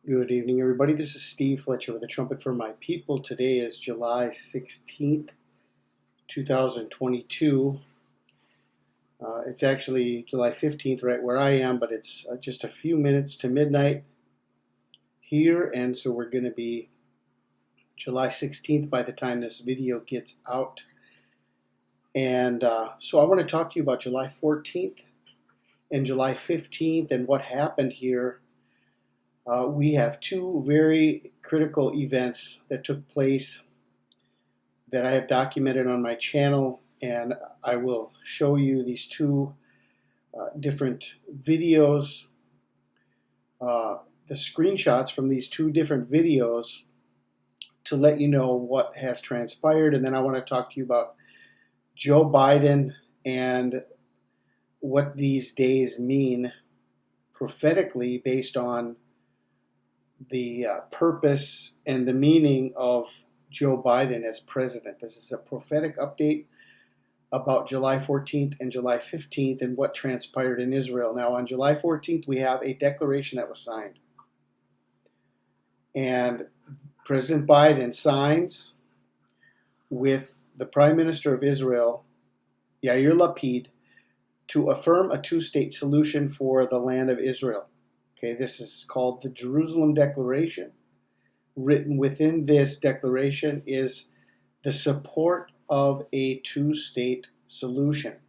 Good evening, everybody. This is Steve Fletcher with a trumpet for my people. Today is July 16th, 2022. It's actually July 15th right where I am, but it's just a few minutes to midnight here, and so we're going to be July 16th by the time this video gets out. And so I want to talk to you about July 14th and July 15th and what happened here. We have two very critical events that took place that I have documented on my channel, and I will show you these two different videos, the screenshots from these two different videos to let you know what has transpired. And then I want to talk to you about Joe Biden and what these days mean prophetically based on the purpose and the meaning of Joe Biden as president. This is a prophetic update about July 14th and July 15th and what transpired in Israel. Now, on July 14th, we have a declaration that was signed. And President Biden signs with the Prime Minister of Israel, Yair Lapid, to affirm a two-state solution for the land of Israel. Okay, this is called the Jerusalem Declaration. Written within this declaration is the support of a two-state solution.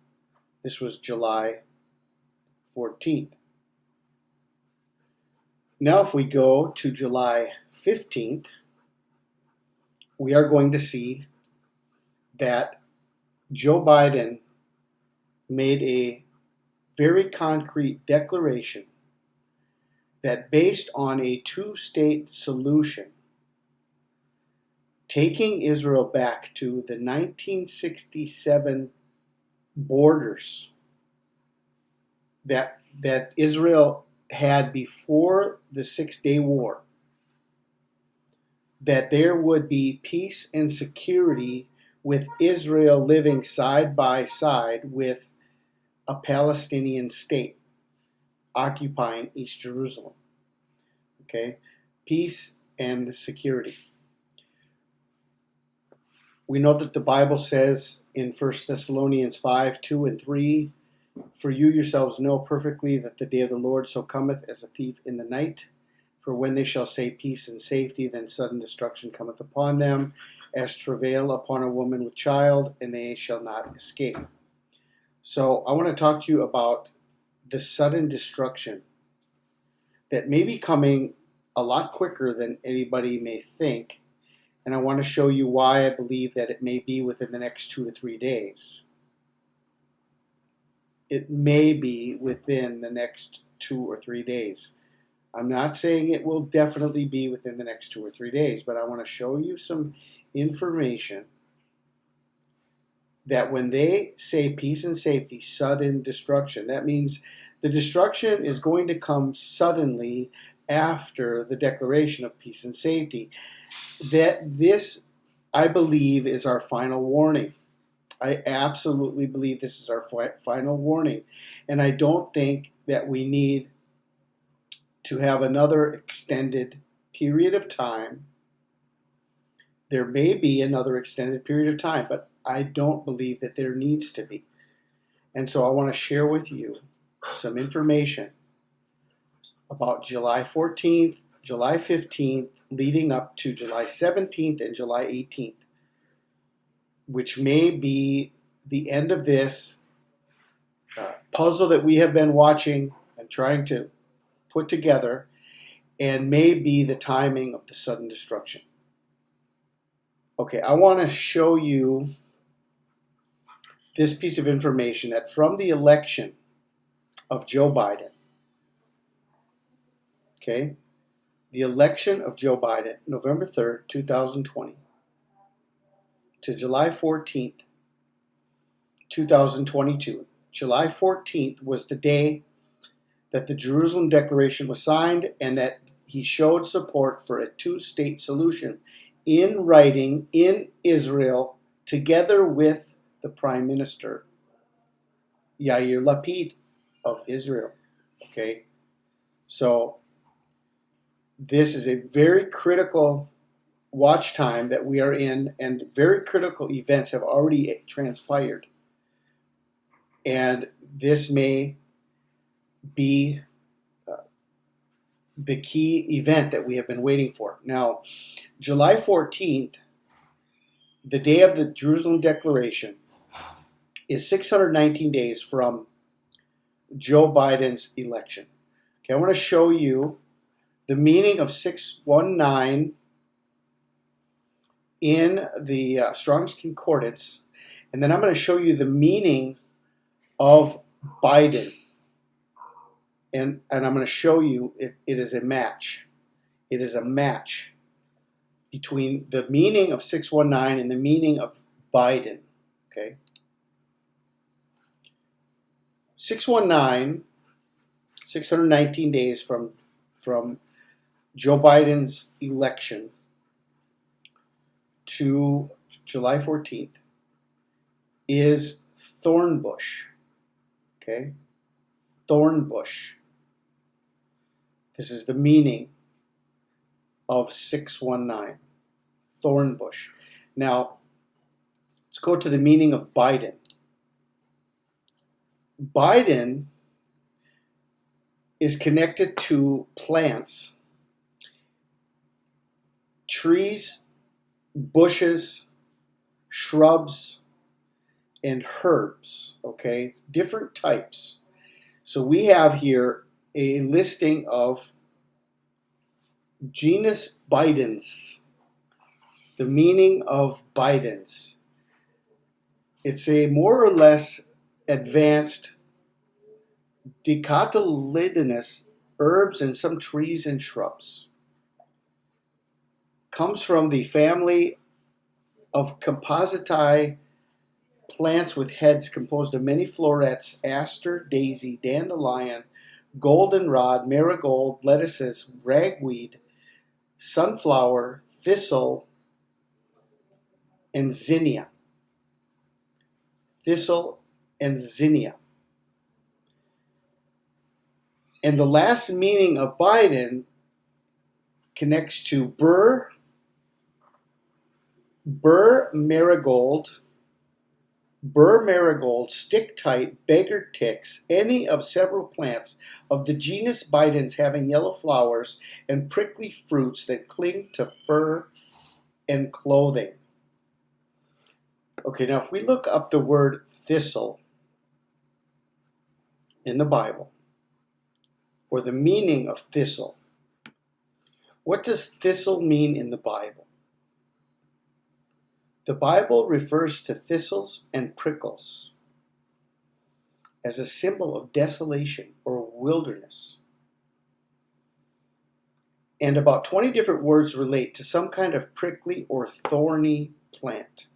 This was July 14th. Now, if we go to July 15th, we are going to see that Joe Biden made a very concrete declaration that based on a two-state solution, taking Israel back to the 1967 borders that Israel had before the Six-Day War, that there would be peace and security with Israel living side by side with a Palestinian state occupying East Jerusalem. Okay? Peace and security. We know that the Bible says in 1 Thessalonians 5, 2 and 3, "For you yourselves know perfectly that the day of the Lord so cometh as a thief in the night. For when they shall say peace and safety, then sudden destruction cometh upon them, as travail upon a woman with child, and they shall not escape." So I want to talk to you about the sudden destruction that may be coming a lot quicker than anybody may think. And I want to show you why I believe that it may be within the next 2 to 3 days. It may be within the next 2 or 3 days. I'm not saying it will definitely be within the next 2 or 3 days, but I want to show you some information that when they say peace and safety, sudden destruction, that means the destruction is going to come suddenly after the declaration of peace and safety. That this, I believe, is our final warning. I absolutely believe this is our final warning. And I don't think that we need to have another extended period of time. There may be another extended period of time, but I don't believe that there needs to be. And so I want to share with you some information about July 14th, July 15th, leading up to July 17th and July 18th, which may be the end of this puzzle that we have been watching and trying to put together, and may be the timing of the sudden destruction. Okay, I want to show you this piece of information that from the election of Joe Biden, okay, the election of Joe Biden, November 3rd, 2020, to July 14th, 2022. July 14th was the day that the Jerusalem Declaration was signed and that he showed support for a two-state solution in writing in Israel together with the Prime Minister, Yair Lapid of Israel. Okay, so This is a very critical watch time that we are in, and very critical events have already transpired. And this may be the key event that we have been waiting for. Now, July 14th, the day of the Jerusalem Declaration, is 619 days from Joe Biden's election. Okay, I want to show you the meaning of 619 in the Strong's Concordance, and then I'm going to show you the meaning of Biden. And I'm going to show you it is a match. It is a match between the meaning of 619 and the meaning of Biden. Okay? 619, 619 days from Joe Biden's election to July 14th is Thornbush. Okay? Thornbush. This is the meaning of 619. Thornbush. Now, let's go to the meaning of Biden. Biden is connected to plants, trees, bushes, shrubs, and herbs, okay? Different types. So we have here a listing of genus Bidens, the meaning of Bidens. It's a more or less advanced dicotyledonous herbs and some trees and shrubs. Comes from the family of compositae plants with heads composed of many florets: aster, daisy, dandelion, goldenrod, marigold, lettuces, ragweed, sunflower, thistle, and zinnia. Thistle and zinnia. And the last meaning of Biden connects to burr marigold, stick-tight, beggar ticks, any of several plants of the genus Bidens having yellow flowers and prickly fruits that cling to fur and clothing. Okay, now if we look up the word thistle in the Bible, or the meaning of thistle, what does thistle mean in the Bible? The Bible refers to thistles and prickles as a symbol of desolation or wilderness. And about 20 different words relate to some kind of prickly or thorny plant.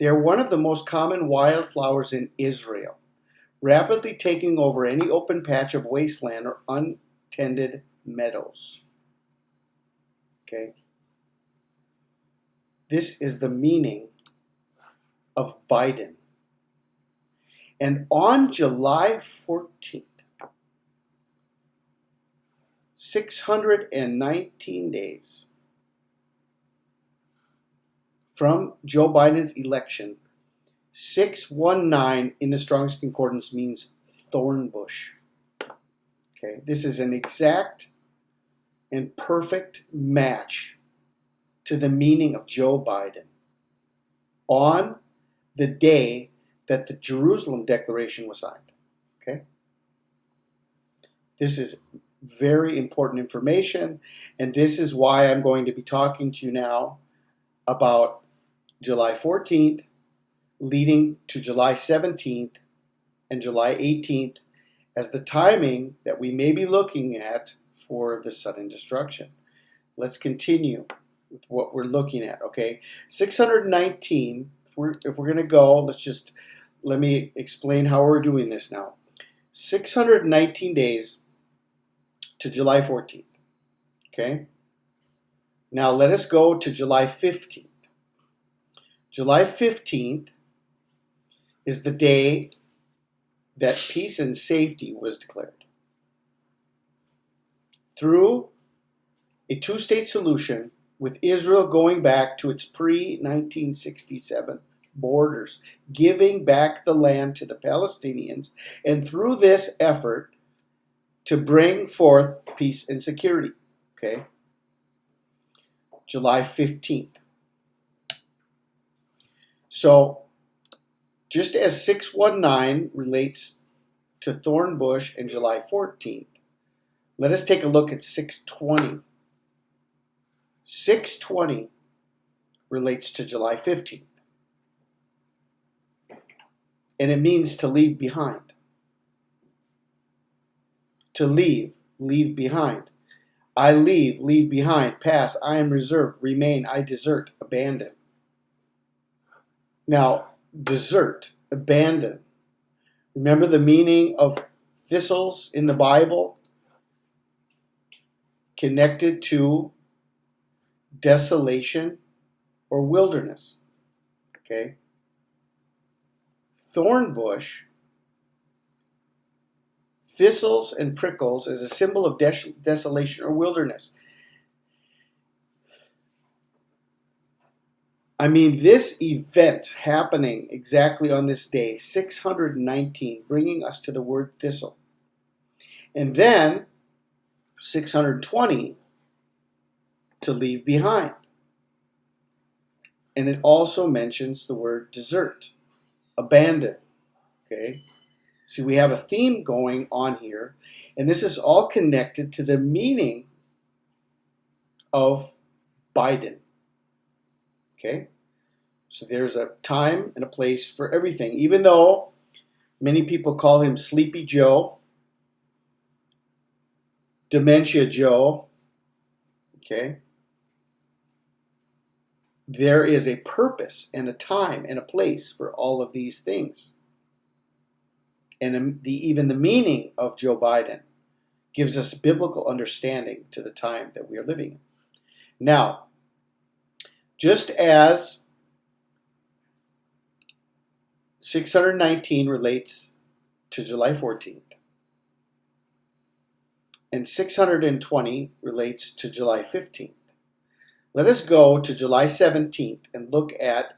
They are one of the most common wildflowers in Israel, rapidly taking over any open patch of wasteland or untended meadows. Okay? This is the meaning of Biden. And on July 14th, 619 days from Joe Biden's election, 619 in the Strong's Concordance means thornbush. Okay, this is an exact and perfect match to the meaning of Joe Biden on the day that the Jerusalem Declaration was signed. Okay? This is very important information, and this is why I'm going to be talking to you now about July 14th, leading to July 17th and July 18th as the timing that we may be looking at for the sudden destruction. Let's continue with what we're looking at, okay? 619, if we're going to go, let me explain how we're doing this now. 619 days to July 14th, okay? Now let us go to July 15th. July 15th is the day that peace and safety was declared. through a two-state solution with Israel going back to its pre-1967 borders, giving back the land to the Palestinians, and through this effort to bring forth peace and security. Okay? July 15th. So, just as 619 relates to Thornbush and July 14th, let us take a look at 620. 620 relates to July 15th. And it means to leave behind. To leave behind. I leave behind, pass, I am reserved, remain, I desert, abandon. Now, desert, abandon. Remember the meaning of thistles in the Bible? Connected to desolation or wilderness. Okay? Thornbush, thistles and prickles as a symbol of desolation or wilderness. I mean, this event happening exactly on this day, 619, bringing us to the word thistle. And then 620, to leave behind. And it also mentions the word desert, abandon. Okay? See, we have a theme going on here, and this is all connected to the meaning of Biden. Okay? So there's a time and a place for everything. Even though many people call him Sleepy Joe, Dementia Joe, okay? There is a purpose and a time and a place for all of these things. And even the meaning of Joe Biden gives us biblical understanding to the time that we are living in. Now, just as 619 relates to July 14th, and 620 relates to July 15th, let us go to July 17th and look at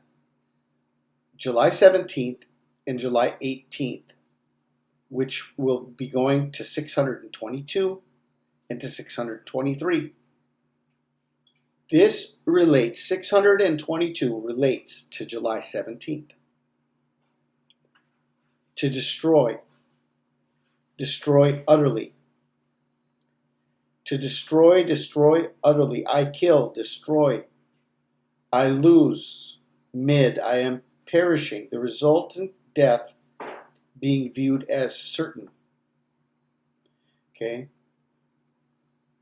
July 17th and July 18th, which will be going to 622 and to 623. This relates, 622 relates to July 17th. To destroy utterly. To destroy utterly. I kill, destroy. I lose, I am perishing. The resultant death being viewed as certain. Okay?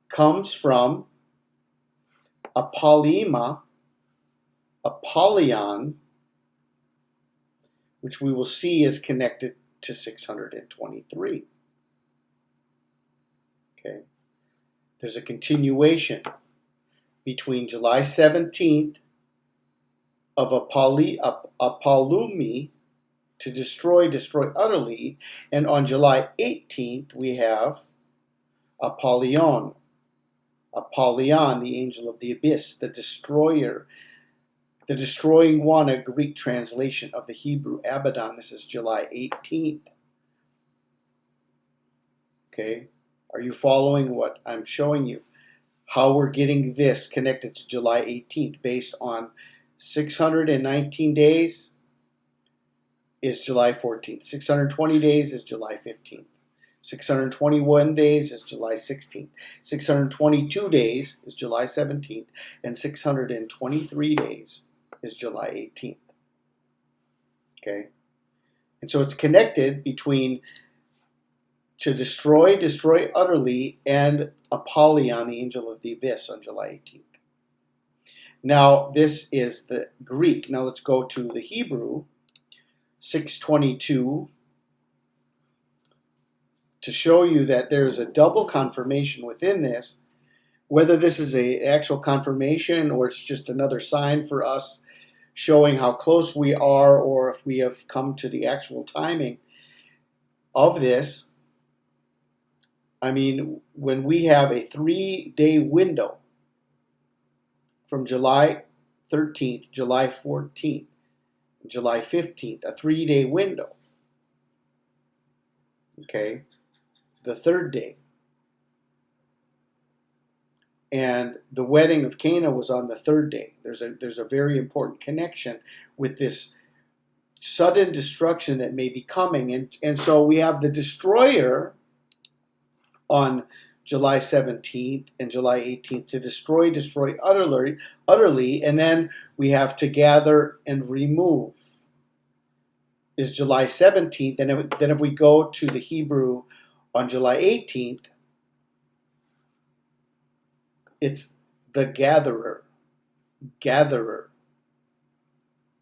Comes from Apollyon, which we will see is connected to 623. Okay? There's a continuation between July 17th of Apollumi, to destroy utterly, and on July 18th we have Apollyon, the angel of the abyss, the destroyer, the destroying one, a Greek translation of the Hebrew Abaddon. This is July 18th. Okay? Are you following what I'm showing you? How we're getting this connected to July 18th based on 619 days is July 14th. 620 days is July 15th. 621 days is July 16th. 622 days is July 17th. And 623 days is July 18th. Okay? And so it's connected between to destroy utterly, and Apollyon, the angel of the abyss, on July 18th. Now, this is the Greek. Now let's go to the Hebrew, 622, to show you that there's a double confirmation within this. Whether this is an actual confirmation or it's just another sign for us showing how close we are, or if we have come to the actual timing of this, I mean, when we have a 3-day window from July 13th, July 14th, July 15th, a 3-day window. Okay, the third day. And the wedding of Cana was on the third day. There's a very important connection with this sudden destruction that may be coming. And so we have the destroyer on July 17th and July 18th to destroy utterly, and then we have to gather and remove is July 17th. And then if we go to the Hebrew on July 18th, it's the gatherer.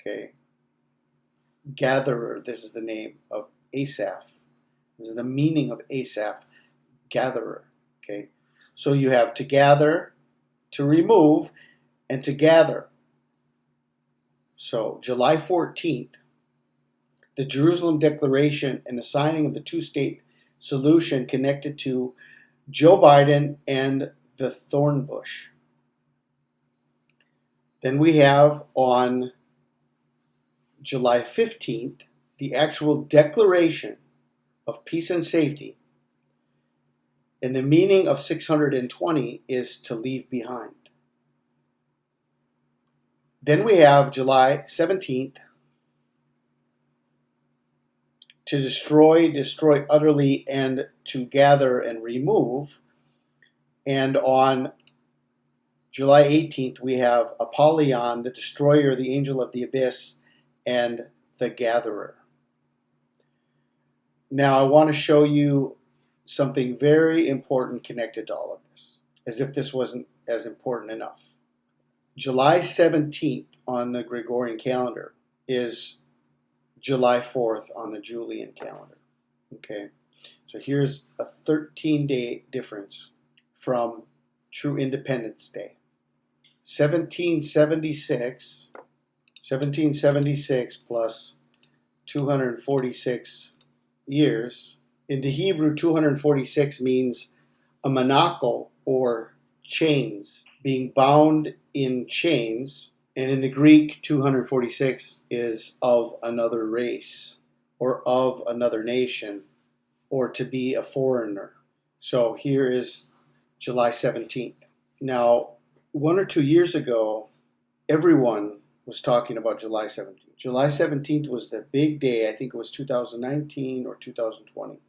Okay. Gatherer. This is the name of Asaph. This is the meaning of Asaph. Gatherer. Okay. So you have to gather, to remove, and to gather. So July 14th, the Jerusalem Declaration and the signing of the two-state solution connected to Joe Biden and the thorn bush. Then we have on July 15th, the actual declaration of peace and safety. And the meaning of 620 is to leave behind. Then we have July 17th, to destroy utterly, and to gather and remove. And on July 18th, we have Apollyon, the destroyer, the angel of the abyss, and the gatherer. Now, I want to show you something very important connected to all of this, as if this wasn't as important enough. July 17th on the Gregorian calendar is July 4th on the Julian calendar. Okay, so here's a 13-day difference from True Independence Day. 1776 plus 246 years. In the Hebrew, 246 means a manacle, or chains, being bound in chains. And in the Greek, 246 is of another race, or of another nation, or to be a foreigner. So here is July 17th. Now, 1 or 2 years ago, everyone was talking about July 17th. July 17th was the big day. I think it was 2019 or 2020.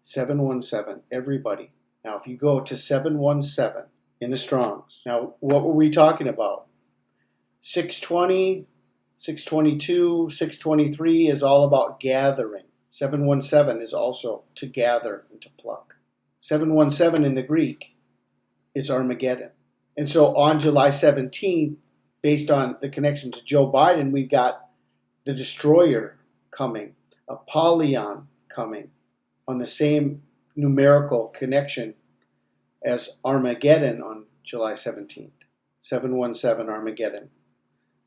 717, everybody. Now, if you go to 717 in the Strongs, now what were we talking about? 620, 622, 623 is all about gathering. 717 is also to gather and to pluck. 717 in the Greek is Armageddon. And so on July 17th, based on the connection to Joe Biden, we got the destroyer coming, Apollyon coming, on the same numerical connection as Armageddon on July 17th. 717 Armageddon.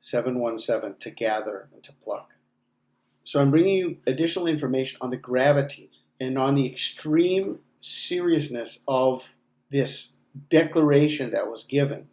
717 to gather and to pluck. So I'm bringing you additional information on the gravity and on the extreme seriousness of this declaration that was given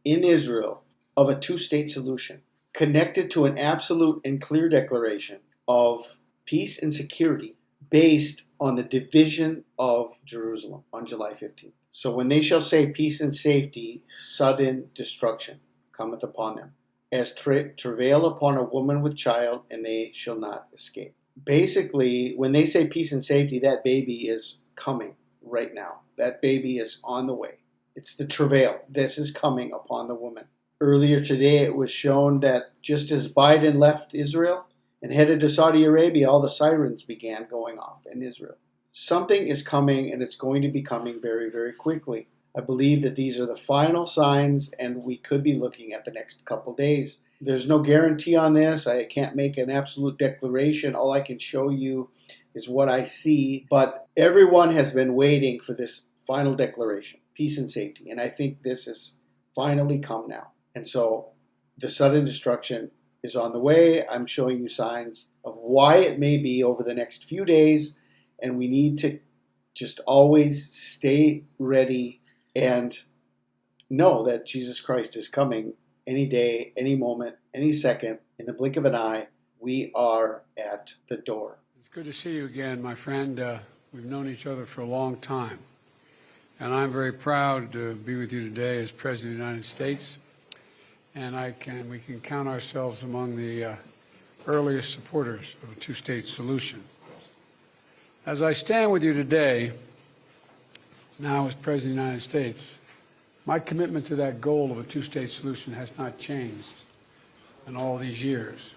in Israel of a two-state solution, connected to an absolute and clear declaration of peace and security based on the division of Jerusalem on July 15th. So when they shall say peace and safety, sudden destruction cometh upon them, as travail upon a woman with child, and they shall not escape. Basically, when they say peace and safety, that baby is coming right now. That baby is on the way. It's the travail. This is coming upon the woman. Earlier today, it was shown that just as Biden left Israel and headed to Saudi Arabia, all the sirens began going off in Israel. Something is coming, and it's going to be coming very, very quickly. I believe that these are the final signs, and we could be looking at the next couple days. There's no guarantee on this. I can't make an absolute declaration. All I can show you is what I see. But everyone has been waiting for this final declaration, peace and safety. And I think this has finally come now. And so the sudden destruction is on the way. I'm showing you signs of why it may be over the next few days. And we need to Just always stay ready and know that Jesus Christ is coming any day, any moment, any second. In the blink of an eye, we are at the door. It's good to see you again, my friend. We've known each other for a long time, and I'm very proud to be with you today as President of the United States. And we can count ourselves among the earliest supporters of a two-state solution. As I stand with you today, now as President of the United States, my commitment to that goal of a two-state solution has not changed in all these years.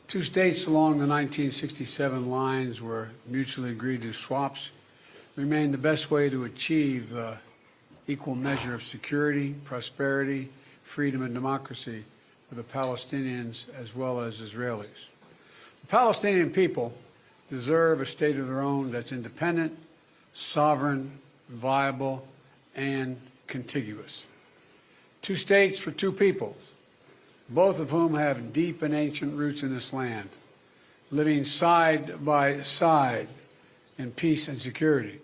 Two states along the 1967 lines were mutually agreed to swaps remain the best way to achieve equal measure of security, prosperity, freedom, and democracy for the Palestinians as well as Israelis. The Palestinian people deserve a state of their own that's independent, sovereign, viable, and contiguous. Two states for two peoples, both of whom have deep and ancient roots in this land, living side by side in peace and security.